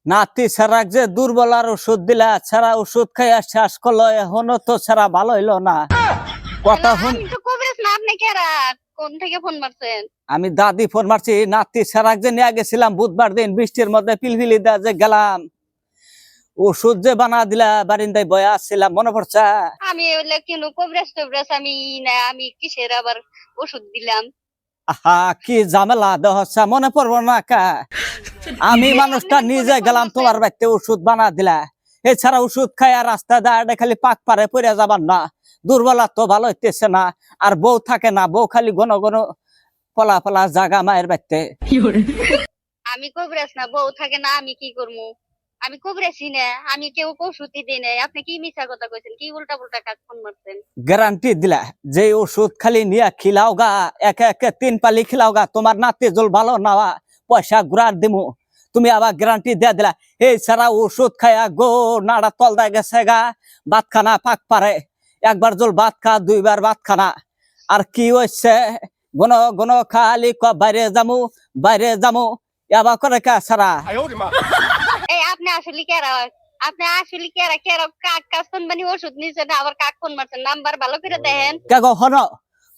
নাতি ছাড়া যে দুর্বল আর ওষুধ দিলা ছাড়া ওষুধ খাইয়া শেষ করলো এখনো তো ছাড়া ভালো হইলো না কথা শুন। আমি তো কবিরাজ না, আপনি কেরা? কোন থেকে ফোন মারছেন? আমি দাদি ফোন মারছি নাতি ছাড়া যে নিয়ে গেছিলাম বুধবার দিন বৃষ্টির মধ্যে পিলপিলি দেওয়া যে গেলাম ওষুধ যে বানা দিলা বারিন্দায় বয়া আসছিলাম মনে পড়ছে। আমি ওইলে কেন কবিরাজ টবিরাজ আমি না, আমি কিসের আবার ওষুধ দিলাম? আহা কি ঝামেলা দেহসা মনে পড়বো না কা আমি মানুষটা নিজে গেলাম তোমার বাড়িতে ওষুধ বানা দিলা এছাড়া ওষুধ খাই আর রাস্তা দাঁড়ে খালি পাক পারে পড়ে যাবার না দুর্বলা তো ভালো হইতেছে না আর বউ থাকে না বউ খালি ঘন ঘন পলা পলা জাগা মায়ের বাড়িতে। আমি কবিরাজ না, বউ থাকে না, আমি কি করবো? আমি কবিরাজি না, আমি কেউ ওষুধই দিই নাই। আপনি কি মিছা কথা কইছেন? কি উল্টা পুল্টা কাজ ফোন মারছেন? গ্যারান্টি দিলা যে ওষুধ খালি নিয়ে খিলাও গা একে একে 3 পালি খিলাও গা তোমার নাতি জল ভালো না পয়সা ঘুরার দিমু তুমি আবার গ্যারান্টি দিয়ে দিলা এই ছাড়া ওষুধ খায়া গো নাড়া তল দা গেছে গা ভাত খানা পাক পারে একবার জল ভাত খা 2 বার ভাত খানা আর কি হইছে ঘন ঘন খালি বাইরে যামু এবার করে কা ছাড়া। এই আপনি আসলে কেরা? আপনি আসলে কেরা কেরা কাক কাজ ফোন মানে ওষুধ নিছেন আবার কাক ফোন মারছেন? নাম্বার ভালো করে দেখেন। কেগো হন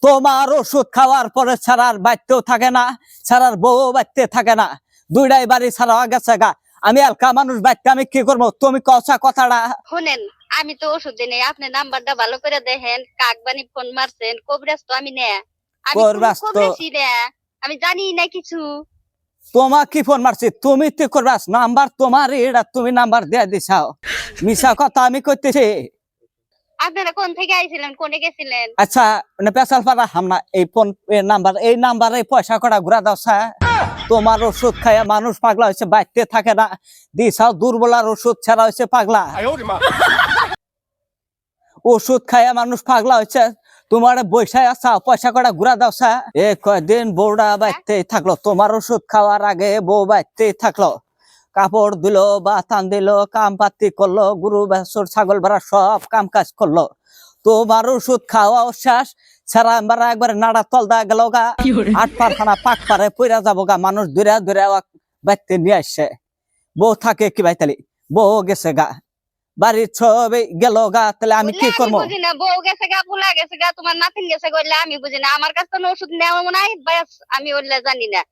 তোমার ওষুধ খাওয়ার পরে ছাড়ার বাড়তেও থাকে না ছাড়ার বউ বাড়তে থাকে না দুইটাই বাড়ি ছাড়া গেছে গা আমি এলকা মানুষ বাড়তে আমি কি করবো তুমি কষা কথাটা শুনেন, আমি তো ওষুধ দিই নাই, আপনি নাম্বারটা ভালো করে দেখেন। কাক বানি ফোন মারছেন? কবিরাজ তো আমি না, আমি কবিরাজ তো- কবিরাজি না, আমি জানি না কিছু। তোমার কি ফোন মারছি তুমি তো করবাস নাম্বার তোমার এটা তুমি নাম্বার দিয়ে দিছাও মিশা কথা আমি কইতেছি। আপনারা কোন থেকে আইছিলেন, কোনে গেছিলেন? আচ্ছা মানে পেশাল পাড়া হামনা এই ফোন এই নাম্বারে পয়সা কটা ঘুরা দাও তোমার ওষুধ খাইয়া মানুষ পাগলা হয়েছে বাইতে থাকে না দিছাও দুর্বলার ওষুধ ছাড়া হয়েছে পাগলা ওষুধ খাইয়া মানুষ পাগলা হয়েছে তোমার বৈশায় আসা পয়সা কটা ঘুরা দাও এ কয়দিন বউটা বাইতে থাকলো তোমার ওষুধ খাওয়ার আগে বউ বাইতে থাকলো কাপড় দিল বাতান দিল কাম পাতি করলো গরু বেসর ছাগল ভরা সব কাম কাজ করলো তোমার ওষুধ খাওয়া শেষ ছাড়া আমরা একবারে নাড়া তল দা গেল গা 8 পারখানা পাক পারে পইরা যাবো গা মানুষ দূরে দূরে বাইতে নিয়ে আসছে বউ থাকে কি বাইতালি বউ গেছে গা বাড়ির ছবি গেল গা তাহলে আমি কি করবো? বুঝি না, বউ গেছে গা, পোলা গেছে গা, তোমার নাতিন গেছে গা, আমি বুঝি না। আমার কাছে তো ওষুধ নেওয়া নাই, ব্যাস আমি ওইলা জানি না।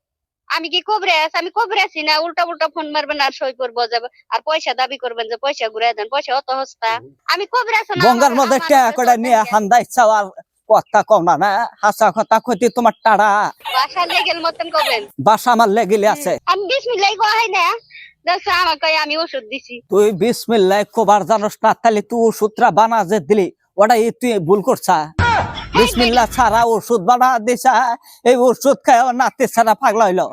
আমি কি কবিরাজ? আমি কবিরাজি না। উল্টা উল্টা ফোন মারবেন আর সই করবো যাবে আর পয়সা দাবি করবেন যে পয়সা ঘুরাই দেন। পয়সা অত হস্তা? আমি কবিরাজ না। গঙ্গার মধ্যে টাকা করে নিয়ে হান্দাই চাওয়ার কথা কম না হাসা কথা কইতে তোমার টাড়া বাসা লেগেল মতন করবেন। বাসা আমার লেগেলে আছে আমি বিসমিল্লাহ কই হয় না, দেখছ আমাকে আমি ওষুধ দিছি। তুই বিসমিল্লাহ কবার জানোস না তাহলে তুই ওষুধটা বানা যে দিলি ওটা তুই ভুল করছা বিসমিল্লাহ ছাড়া ওষুধ বানা দিছা এই ওষুধ খায় নাতি ছাড়া পাগলা হইলো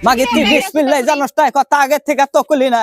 মাগে তুই বিসমিল্লাহ জানোস না কথা আগে থেকে তো কলি না।